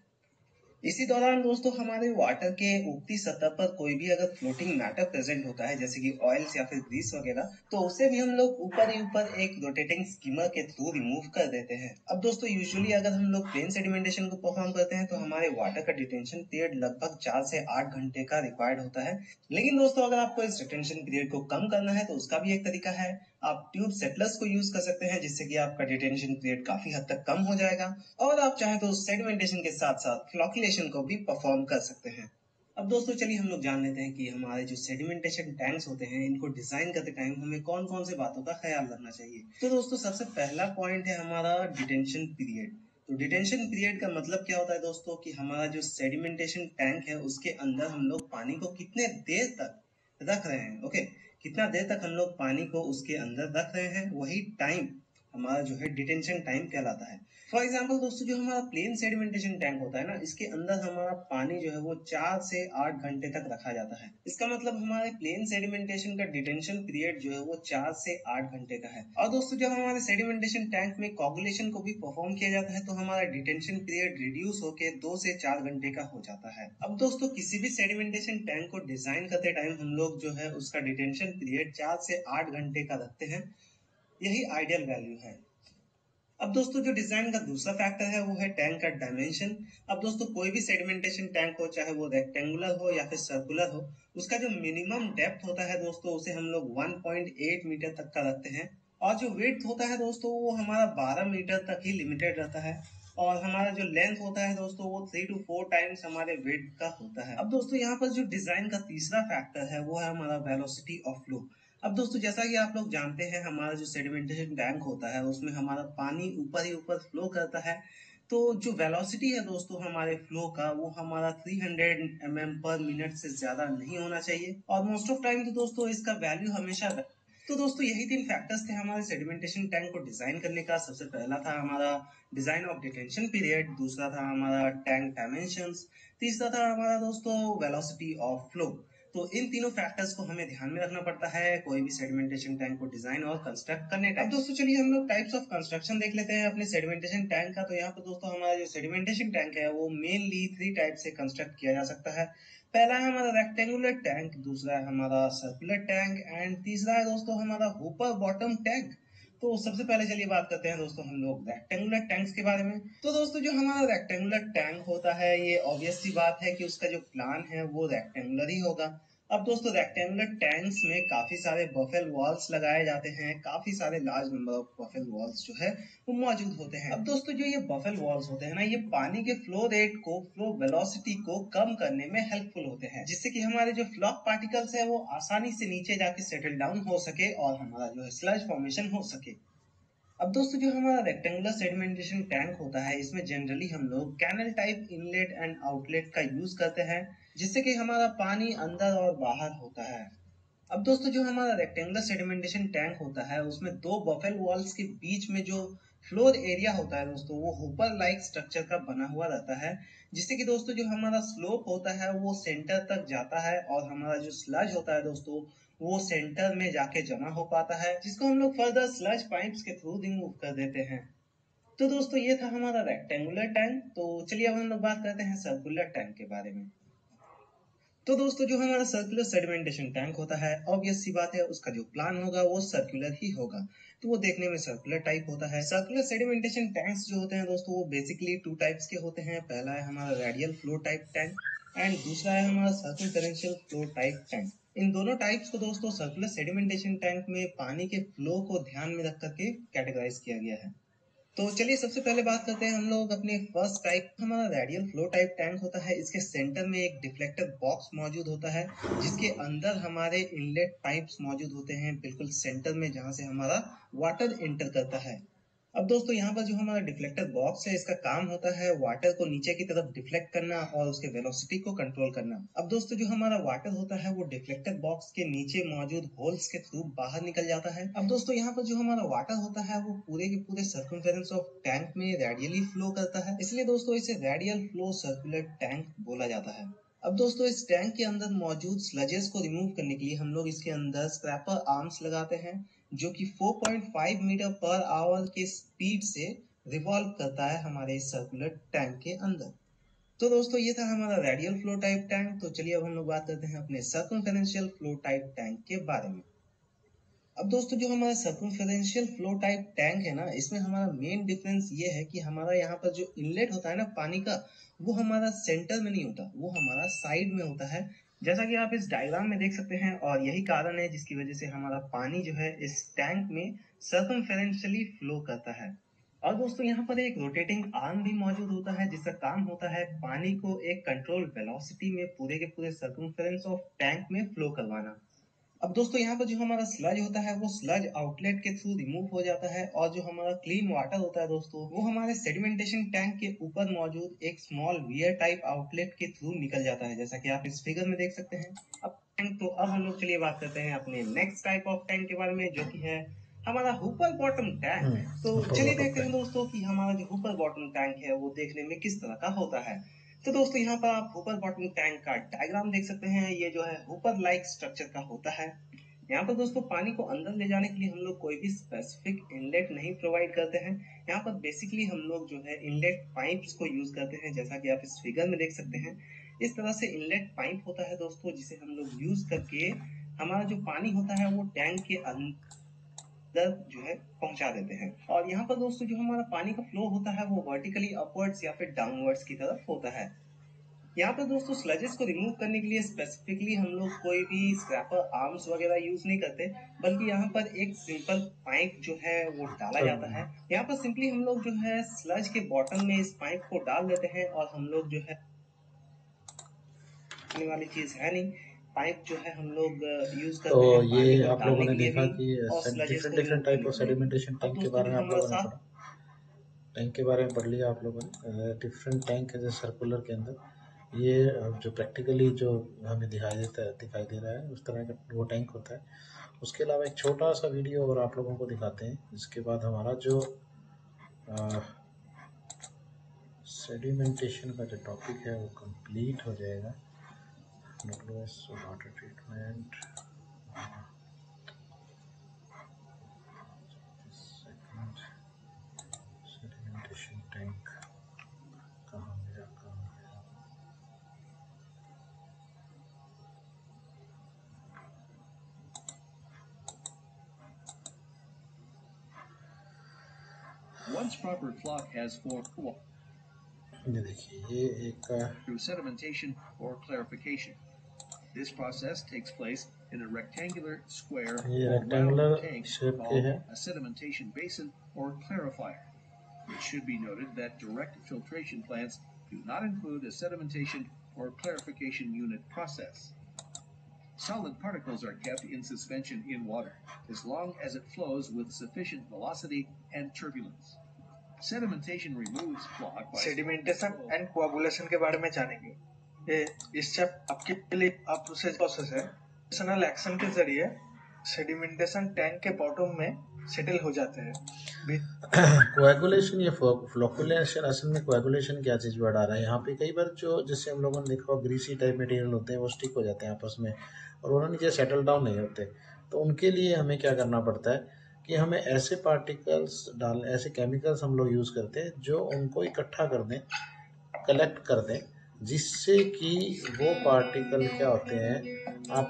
इसी दौरान दोस्तों हमारे वाटर के ऊपरी सतह पर कोई भी अगर फ्लोटिंग मैटर प्रेजेंट होता है, जैसे कि ऑयल्स या फिर ग्रीस वगैरह, तो उसे भी हम लोग ऊपर ही ऊपर एक रोटेटिंग स्कीमर के थ्रू रिमूव कर देते हैं। अब दोस्तों यूजुअली अगर हम लोग प्लेन सेडिमेंटेशन को परफॉर्म करते हैं तो हमारे वाटर का डिटेंशन पीरियड लगभग 4 से 8 घंटे का रिक्वायर्ड होता है। लेकिन दोस्तों अगर आपको इस डिटेंशन पीरियड को कम करना है तो उसका भी एक तरीका है, आप ट्यूब सेटलर्स को यूज कर सकते हैं, जिससे कि आपका डिटेंशन पीरियड काफी हद तक कम हो जाएगा और आप चाहे तो सेडिमेंटेशन के साथ साथ फ्लोकुलेशन को भी परफॉर्म कर सकते हैं। अब दोस्तों चलिए हम लोग जान लेते हैं कि हमारे जो सेडिमेंटेशन टैंक्स होते हैं इनको डिजाइन करते टाइम हमें कौन कौन से बातों का ख्याल रखना चाहिए। तो दोस्तों सबसे पहला पॉइंट है हमारा डिटेंशन पीरियड। तो डिटेंशन पीरियड का मतलब क्या होता है दोस्तों, कि हमारा जो सेडिमेंटेशन टैंक है उसके अंदर हम लोग पानी को कितने देर तक रख रहे हैं। ओके, कितना देर तक हम लोग पानी को उसके अंदर रख रहे हैं, वही टाइम हमारा जो है डिटेंशन टाइम कहलाता है। फॉर एग्जाम्पल दोस्तों जो हमारा प्लेन सेडिमेंटेशन टैंक होता है ना, इसके अंदर हमारा पानी जो है वो 4 से 8 घंटे तक रखा जाता है। इसका मतलब हमारे प्लेन सेडिमेंटेशन का डिटेंशन पीरियड जो है वो 4 से 8 घंटे का है। और दोस्तों जब हमारे सेडिमेंटेशन टैंक में कोगुलेशन को भी परफॉर्म किया जाता है तो हमारा डिटेंशन पीरियड रिड्यूस होकर 2 से 4 घंटे का हो जाता है। अब दोस्तों किसी भी सेडिमेंटेशन टैंक को डिजाइन करते टाइम हम लोग जो है उसका डिटेंशन पीरियड 4 से 8 घंटे का रखते हैं, यही आइडियल वैल्यू है। अब दोस्तों जो डिजाइन का दूसरा फैक्टर है वो है टैंक का डायमेंशन। अब दोस्तों कोई भी सेडिमेंटेशन टैंक हो, चाहे वो रेक्टेंगुलर हो या फिर सर्कुलर हो, उसका जो मिनिमम डेप्थ होता है दोस्तों उसे हम लोग 1.8 मीटर तक का रखते हैं और जो विड्थ होता है दोस्तों वो हमारा 12 मीटर तक ही लिमिटेड रहता है और हमारा जो लेंथ होता है दोस्तों वो 3 to 4 टाइम्स हमारे विड्थ का होता है। अब दोस्तों यहाँ पर जो डिजाइन का तीसरा फैक्टर है वो है हमारा वेलोसिटी ऑफ फ्लो। अब दोस्तों जैसा कि आप लोग जानते हैं हमारा जो सेडिमेंटेशन टैंक होता है उसमें हमारा पानी ऊपर ही ऊपर फ्लो करता है, तो जो वेलोसिटी है दोस्तों हमारे फ्लो का वो हमारा 300 mm पर मिनट से ज्यादा नहीं होना चाहिए और मोस्ट ऑफ टाइम तो दोस्तों इसका वैल्यू हमेशा। तो दोस्तों यही 3 फैक्टर्स थे हमारे सेडिमेंटेशन टैंक को डिजाइन करने का। सबसे पहला था हमारा डिजाइन ऑफ डिटेंशन पीरियड, दूसरा था हमारा टैंक डायमेंशंस, तीसरा था हमारा दोस्तों वेलोसिटी ऑफ फ्लो। तो इन तीनों फैक्टर्स को हमें ध्यान में रखना पड़ता है कोई भी सेडिमेंटेशन टैंक को डिजाइन और कंस्ट्रक्ट करने टाइम। अब दोस्तों चलिए हम लोग टाइप्स ऑफ कंस्ट्रक्शन देख लेते हैं अपने सेडिमेंटेशन टैंक का। तो यहाँ पर दोस्तों हमारा जो सेडिमेंटेशन टैंक है वो मेनली 3 टाइप से कंस्ट्रक्ट किया जा सकता है। पहला है हमारा रेक्टेंगुलर टैंक, दूसरा है हमारा सर्कुलर टैंक एंड तीसरा है दोस्तों हमारा हुपर बॉटम टैंक। तो सबसे पहले चलिए बात करते हैं दोस्तों हम लोग रेक्टेंगुलर टैंक्स के बारे में। तो दोस्तों जो हमारा रेक्टेंगुलर टैंक होता है ये ऑब्वियस सी बात है कि उसका जो प्लान है वो रेक्टेंगुलर ही होगा। अब दोस्तों रेक्टेंगुलर टैंक्स में काफी सारे बफेल वॉल्स लगाए जाते हैं, काफी सारे large number of baffle walls जो है वो मौजूद होते हैं। अब दोस्तों जो ये बफेल वॉल्स होते हैं ना, ये पानी के फ्लो रेट को, फ्लो वेलोसिटी को कम करने में हेल्पफुल होते हैं, जिससे कि हमारे जो फ्लॉक पार्टिकल्स है वो आसानी से नीचे जाके सेटल डाउन हो सके और हमारा जो है स्लज फॉर्मेशन हो सके। अब दोस्तों जो हमारा रेक्टेंगुलर सेडिमेंटेशन टैंक होता है इसमें जनरली हम लोग canal type inlet and outlet का यूज करते हैं, जिससे कि हमारा पानी अंदर और बाहर होता है। अब दोस्तों जो हमारा रेक्टेंगुलर सेडिमेंटेशन टैंक होता है उसमें 2 बफेल वॉल्स के बीच में जो फ्लोर एरिया होता है दोस्तों वो हुपर लाइक स्ट्रक्चर का बना हुआ रहता है, जिससे कि दोस्तों जो हमारा स्लोप होता है वो सेंटर तक जाता है और हमारा जो स्लज होता है दोस्तों वो सेंटर में जाके जमा हो पाता है, जिसको हम लोग फर्दर स्लज पाइप्स के थ्रू रिमूव कर देते हैं। तो दोस्तों ये था हमारा रेक्टेंगुलर टैंक। तो चलिए अब हम लोग बात करते हैं सर्कुलर टैंक के बारे में। तो दोस्तों जो हमारा सर्कुलर सेडिमेंटेशन टैंक होता है, ऑब्वियस सी बात है उसका जो प्लान होगा वो सर्कुलर ही होगा, तो वो देखने में सर्कुलर टाइप होता है। सर्कुलर सेडिमेंटेशन टैंक्स जो होते हैं दोस्तों वो बेसिकली 2 टाइप्स के होते हैं। पहला है हमारा radial flow type tank and दूसरा है हमारा सर्कमफेरेंशियल फ्लो टाइप टैंक। इन दोनों टाइप्स को दोस्तों सर्कुलर सेडिमेंटेशन टैंक में पानी के फ्लो को ध्यान में रख करके कैटेगराइज किया गया है। तो चलिए सबसे पहले बात करते हैं हम लोग अपने फर्स्ट टाइप। हमारा रेडियल फ्लो टाइप टैंक होता है। इसके सेंटर में एक डिफ्लेक्टर बॉक्स मौजूद होता है जिसके अंदर हमारे इनलेट पाइप्स मौजूद होते हैं बिल्कुल सेंटर में, जहां से हमारा वाटर एंटर करता है। अब दोस्तों यहाँ पर जो हमारा डिफ्लेक्टर बॉक्स है इसका काम होता है वाटर को नीचे की तरफ डिफ्लेक्ट करना और उसके वेलोसिटी को कंट्रोल करना। अब दोस्तों जो हमारा वाटर होता है वो डिफ्लेक्टर बॉक्स के नीचे मौजूद होल्स के थ्रू बाहर निकल जाता है। अब दोस्तों यहाँ पर जो हमारा वाटर होता है वो पूरे के पूरे सर्कमफेरेंस ऑफ टैंक में रेडियली फ्लो करता है, इसलिए दोस्तों इसे रेडियल फ्लो सर्कुलर टैंक बोला जाता है। अब दोस्तों इस टैंक के अंदर मौजूद स्लजेस को रिमूव करने के लिए हम लोग इसके अंदर स्क्रैपर आर्म्स लगाते हैं जो कि 4.5 मीटर पर आवर के स्पीड से रिवॉल्व करता है हमारे सर्कुलर टैंक के अंदर। तो दोस्तों ये था हमारा रेडियल फ्लो टाइप टैंक। तो चलिए अब हम लोग बात करते हैं अपने सर्कमफेरेंशियल फ्लो टाइप टैंक के बारे में। अब दोस्तों जो हमारा सर्कमफेरेंशियल फ्लो टाइप टैंक है ना, इसमें हमारा मेन डिफरेंस ये है कि हमारा यहाँ पर जो इनलेट होता है ना पानी का, वो हमारा सेंटर में नहीं होता, वो हमारा साइड में होता है, जैसा कि आप इस डायग्राम में देख सकते हैं। और यही कारण है जिसकी वजह से हमारा पानी जो है इस टैंक में सर्कमफेरेंशियली फ्लो करता है। और दोस्तों यहाँ पर एक रोटेटिंग आर्म भी मौजूद होता है जिसका काम होता है पानी को एक कंट्रोल वेलोसिटी में पूरे के पूरे सर्कमफेरेंस ऑफ टैंक में फ्लो करवाना। अब दोस्तों यहाँ पर जो हमारा स्लज होता है वो स्लज आउटलेट के थ्रू रिमूव हो जाता है और जो हमारा क्लीन वाटर होता है दोस्तों वो हमारे सेडिमेंटेशन टैंक के ऊपर मौजूद एक स्मॉल वियर टाइप आउटलेट के थ्रू निकल जाता है, जैसा कि आप इस फिगर में देख सकते हैं। अब हम लोग चलिए बात करते हैं अपने नेक्स्ट टाइप ऑफ टैंक के बारे में जो कि है हमारा हुपर बॉटम टैंक। तो चलिए देखते हैं दोस्तों कि हमारा जो हुपर बॉटम टैंक है वो देखने में किस तरह का होता है। तो दोस्तों यहाँ पर आप हुपर बॉटम टैंक का डायग्राम देख सकते हैं। ये जो है हुपर लाइक स्ट्रक्चर का होता है। यहाँ पर दोस्तों पानी को अंदर ले जाने के लिए हम लोग कोई भी स्पेसिफिक इनलेट नहीं प्रोवाइड करते हैं। यहाँ पर बेसिकली हम लोग जो है इनलेट पाइप्स को यूज करते हैं, जैसा कि आप इस फिगर में देख सकते हैं। इस तरह से इनलेट पाइप होता है दोस्तों जिसे हम लोग यूज करके हमारा जो पानी होता है वो टैंक के अंदर जो है पहुंचा देते हैं। और यहाँ पर दोस्तों जो हमारा पानी का फ्लो होता है वो वर्टिकली अपवर्ड्स या फिर डाउनवर्ड्स की तरफ होता है। यहाँ पर दोस्तों स्लजेस को रिमूव करने के लिए स्पेसिफिकली हम लोग कोई भी स्क्रैपर आर्म्स वगैरह यूज नहीं करते, बल्कि यहाँ पर एक सिंपल पाइप जो है वो डाला जाता है। यहाँ पर सिंपली हम लोग जो है स्लज के बॉटम में इस पाइप को डाल देते हैं और हम लोग जो है वाली चीज है नहीं, पाइप जो है हम लोग यूज करते तो हैं पानी ये को आप लोगों डालने ने के लिए देखा भी कि और स्लजेस डिफरेंट को रिमूव डिफरेंट टाइप करने ऑफ के लिए भी। सेडिमेंटेशन अब टैंक के दोस्तों बारे जो में आप हमारा लोगों ने साथ पढ़ा। टैंक के बारे में पढ़ लिया आप लोगों ने। डिफरेंट टैंक है जैसे सर्कुलर के अंदर ये जो प्रैक्टिकली जो हमें दिखाई दे रहा है उस तरह का वो टैंक होता है। उसके अलावा एक छोटा सा वीडियो और आप लोगों को दिखाते हैं, इसके बाद हमारा जो सेडिमेंटेशन का जो टॉपिक है वो कंप्लीट हो जाएगा। वाटर ट्रीटमेंट सेडिमेंटेशन टैंक कहाँ गया। Once proper flock has formed ये देखिए ये एक through sedimentation or clarification. This process takes place in a rectangular, square, ये or rectangular round tank shape के called है। a sedimentation basin or clarifier. It should be noted that direct filtration plants do not include a sedimentation or clarification unit process. Solid particles are kept in suspension in water as long as it flows with sufficient velocity and turbulence. Sedimentation removes flock by sedimentation and coagulation के बारे में जानेंगे। ये इस step आपकी पहली process है। Sessional action के जरिए सेडिमेंटेशन टैंक के बॉटम में सेटल हो जाते हैं। कोएगुलेशन या फ्लोकुलेशन, असल में कोएगुलेशन क्या चीज़ वर्ड आ रहा है यहाँ पे। कई बार जो जैसे हम लोगों ने देखा ग्रीसी टाइप मटेरियल होते हैं वो स्टिक हो जाते हैं आपस में और वो नीचे सेटल डाउन नहीं होते। तो उनके लिए हमें क्या करना पड़ता है कि हमें ऐसे पार्टिकल्स ऐसे केमिकल्स हम लोग यूज़ करते हैं जो उनको इकट्ठा कर दें, कलेक्ट कर दें, जिससे कि वो पार्टिकल क्या होते हैं आप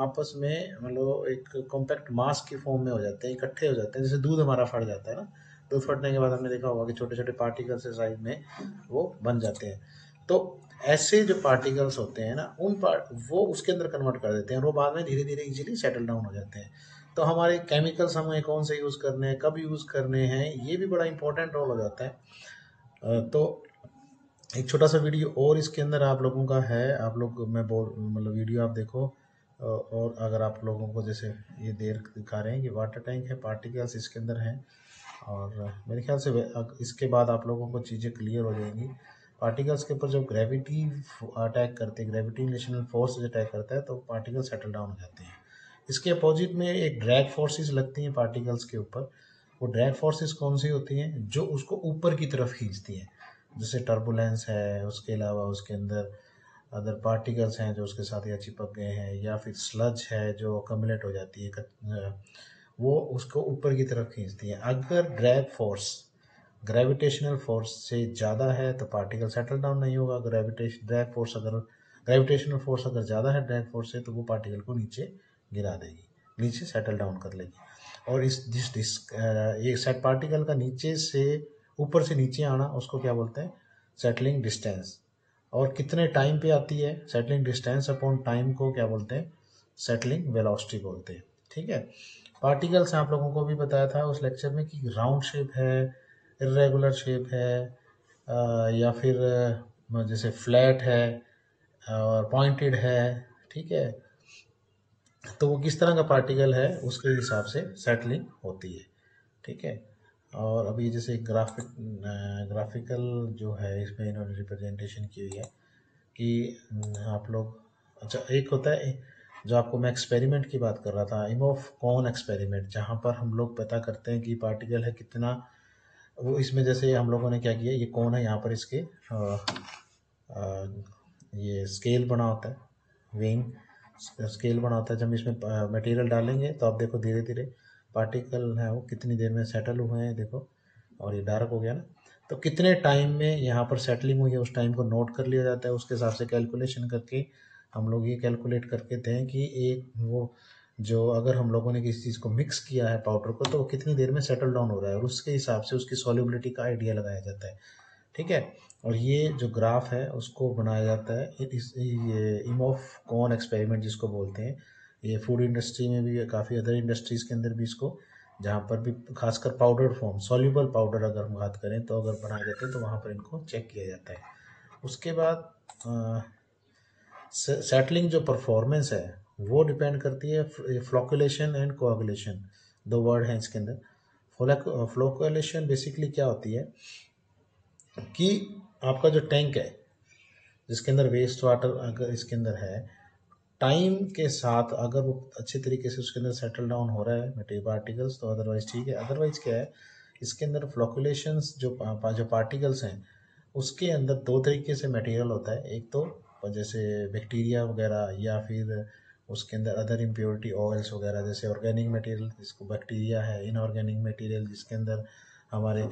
आपस में मतलब एक कॉम्पैक्ट मास की फॉर्म में हो जाते हैं, इकट्ठे हो जाते हैं। जैसे दूध हमारा फट जाता है ना, दूध फटने के बाद हमने देखा होगा कि छोटे छोटे पार्टिकल्स से साइड में वो बन जाते हैं। तो ऐसे जो पार्टिकल्स होते हैं ना वो उसके अंदर कन्वर्ट कर देते हैं और वो बाद में धीरे धीरे इजीली सेटल डाउन हो जाते हैं। तो हमारे केमिकल्स हमें कौन से यूज़ करने हैं, कब यूज़ करने हैं, ये भी बड़ा इंपॉर्टेंट रोल हो जाता है। तो एक छोटा सा वीडियो और इसके अंदर आप लोगों का है, आप लोग मैं बोल मतलब वीडियो आप देखो। और अगर आप लोगों को जैसे ये दिखा रहे हैं कि वाटर टैंक है, पार्टिकल्स इसके अंदर हैं, और मेरे ख्याल से इसके बाद आप लोगों को चीज़ें क्लियर हो जाएंगी। पार्टिकल्स के ऊपर जब ग्रेविटी अटैक करते हैं, ग्रेविटेशनल फोर्स अटैक करता है, तो पार्टिकल सेटल डाउन हो जाते हैं। इसके अपोजिट में एक ड्रैग फोर्सेस लगती हैं पार्टिकल्स के ऊपर। वो ड्रैग फोर्सेस कौन सी होती हैं? जो उसको ऊपर की तरफ खींचती हैं, जैसे टर्बुलेंस है, उसके अलावा उसके अंदर अदर पार्टिकल्स हैं जो उसके साथ या चिपक गए हैं, या फिर स्लज है जो अकम्युलेट हो जाती है, वो उसको ऊपर की तरफ खींचती है। अगर ड्रैग फोर्स ग्रेविटेशनल फोर्स से ज़्यादा है तो पार्टिकल सेटल डाउन नहीं होगा। ग्रेविटेशनल फोर्स अगर ज़्यादा है ड्रैग फोर्स से, तो वो पार्टिकल को नीचे गिरा देगी, नीचे सेटल डाउन कर लेगी। और ये सेट पार्टिकल का नीचे से ऊपर से नीचे आना उसको क्या बोलते हैं? Settling distance. और कितने टाइम पे आती है? सेटलिंग डिस्टेंस अपॉन टाइम को क्या बोलते हैं? सेटलिंग वेलोसिटी बोलते हैं। ठीक है। पार्टिकल्स आप लोगों को भी बताया था उस लेक्चर में कि राउंड शेप है, इरेगुलर शेप है, या फिर जैसे फ्लैट है और पॉइंटेड है। ठीक है। तो वो किस तरह का पार्टिकल है उसके हिसाब से सेटलिंग होती है। ठीक है। और अभी जैसे ग्राफिकल जो है इसमें इन्होंने रिप्रेजेंटेशन की हुई है कि आप लोग, अच्छा एक होता है जो आपको मैं एक्सपेरिमेंट की बात कर रहा था, इमोफ कॉन एक्सपेरिमेंट, जहाँ पर हम लोग पता करते हैं कि पार्टिकल है कितना। वो इसमें जैसे हम लोगों ने क्या किया, ये कौन है, यहाँ पर इसके ये स्केल बना होता है, विंग स्केल बना होता है। जब इसमें मटेरियल डालेंगे तो आप देखो धीरे धीरे पार्टिकल है वो कितनी देर में सेटल हुए हैं, देखो। और ये डार्क हो गया ना, तो कितने टाइम में यहाँ पर सेटलिंग हुई है उस टाइम को नोट कर लिया जाता है। उसके हिसाब से कैलकुलेशन करके हम लोग ये कैलकुलेट करके दें कि एक वो जो अगर हम लोगों ने किसी चीज़ को मिक्स किया है पाउडर को, तो वो कितनी देर में सेटल डाउन हो रहा है, और उसके हिसाब से उसकी सॉल्युबिलिटी का आइडिया लगाया जाता है। ठीक है। और ये जो ग्राफ है उसको बनाया जाता है ये इमोफ कॉन एक्सपेरिमेंट जिसको बोलते हैं। ये फूड इंडस्ट्री में भी, काफ़ी अदर इंडस्ट्रीज़ के अंदर भी इसको, जहाँ पर भी खासकर पाउडर फॉर्म, सॉल्युबल पाउडर अगर हम बात करें तो अगर बनाए जाते हैं तो वहाँ पर इनको चेक किया जाता है। उसके बाद सेटलिंग जो परफॉर्मेंस है वो डिपेंड करती है फ्लोकुलेशन एंड कोआगुलेशन, दो वर्ड हैं इसके अंदर। फ्लोकुलेशन बेसिकली क्या होती है कि आपका जो टैंक है जिसके अंदर वेस्ट वाटर अगर इसके अंदर है, टाइम के साथ अगर वो अच्छे तरीके से उसके अंदर सेटल डाउन हो रहा है मटेरियल पार्टिकल्स तो अदरवाइज ठीक है। अदरवाइज क्या है, इसके अंदर फ्लोकुलेशंस जो पार्टिकल्स हैं उसके अंदर दो तरीके से मटेरियल होता है। एक तो जैसे बैक्टीरिया वगैरह, या फिर उसके अंदर अदर इम्प्योरिटी ऑयल्स वगैरह, जैसे ऑर्गेनिक मटेरियल जिसको बैक्टीरिया है, इनऑर्गेनिक मटेरियल जिसके अंदर हमारे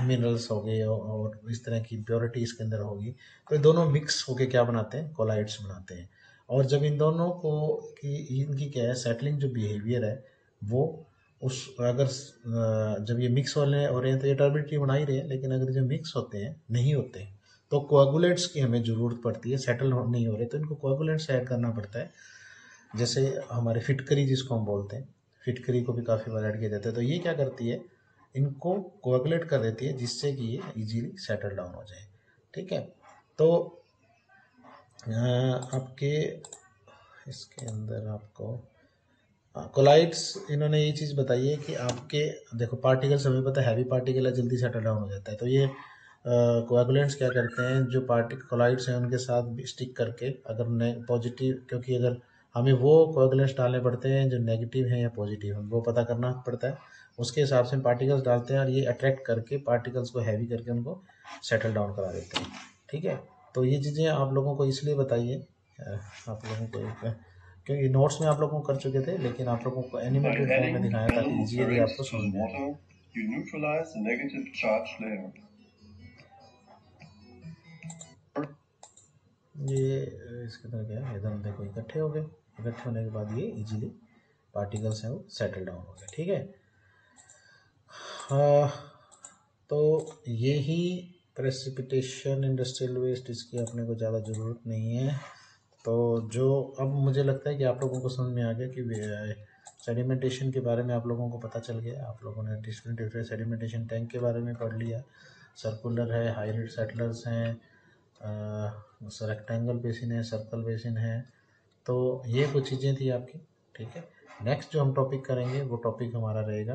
मिनरल्स हो गए और इस तरह की इम्प्योरिटी इसके अंदर होगी। तो ये दोनों मिक्स होके क्या बनाते हैं? कोलाइड्स बनाते हैं। और जब इन दोनों को इनकी क्या है, सेटलिंग जो बिहेवियर है वो उस अगर जब ये मिक्स होने हो रहे हैं तो ये टर्बिडिटी बना ही रहे हैं, लेकिन अगर जो मिक्स होते हैं नहीं होते हैं तो कोआगुलेंट्स की हमें ज़रूरत पड़ती है। सेटल नहीं हो रहे तो इनको कोआगुलेंट्स ऐड करना पड़ता है। जैसे हमारे फिटकरी जिसको हम बोलते हैं, फिटकरी को भी काफ़ी बार ऐड किया जाता है। तो ये क्या करती है, इनको कोआगुलेट कर देती है जिससे कि ये इजीली सेटल डाउन हो जाए। ठीक है। तो आपके इसके अंदर आपको कोलाइड्स इन्होंने ये चीज़ बताई है कि आपके देखो पार्टिकल्स हमें पता है हैवी पार्टिकल है जल्दी सेटल डाउन हो जाता है। तो ये कोएगुलेंट्स क्या करते हैं, जो कोलाइड्स हैं उनके साथ स्टिक करके, अगर पॉजिटिव, क्योंकि अगर हमें वो कोएगुलेंट्स डालने पड़ते हैं जो नेगेटिव हैं या पॉजिटिव हैं वो पता करना पड़ता है। उसके हिसाब से पार्टिकल्स डालते हैं और ये अट्रैक्ट करके पार्टिकल्स को हैवी करके उनको सेटल डाउन करा देते हैं। ठीक है। तो ये चीज़ें आप लोगों को इसलिए बताइए, आप लोगों को क्योंकि नोट्स में आप लोगों को कर चुके थे, लेकिन आप लोगों को एनिमेटेड फॉर्म में दिखाया ताकि इजीली आपको समझ में आए। You neutralize the negative charge layer. ये इसके अंदर क्या है, इधर देखो इकट्ठे हो गए, इकट्ठे होने के बाद ये इजीली पार्टिकल्स हैं वो सेटल डाउन हो गए, ठीक है। तो यही प्रेसिपिटेशन इंडस्ट्रियल वेस्ट, इसकी अपने को ज़्यादा ज़रूरत नहीं है। तो जो अब मुझे लगता है कि आप लोगों को समझ में आ गया कि सेडिमेंटेशन के बारे में आप लोगों को पता चल गया। आप लोगों ने डिफरेंट सेडिमेंटेशन टैंक के बारे में पढ़ लिया, सर्कुलर है, हाइब्रिड सेटलर्स हैं, रेक्टेंगल बेसिन है, सर्कल बेसिन है। तो ये कुछ चीज़ें थी आपकी, ठीक है। नेक्स्ट जो हम टॉपिक करेंगे वो टॉपिक हमारा रहेगा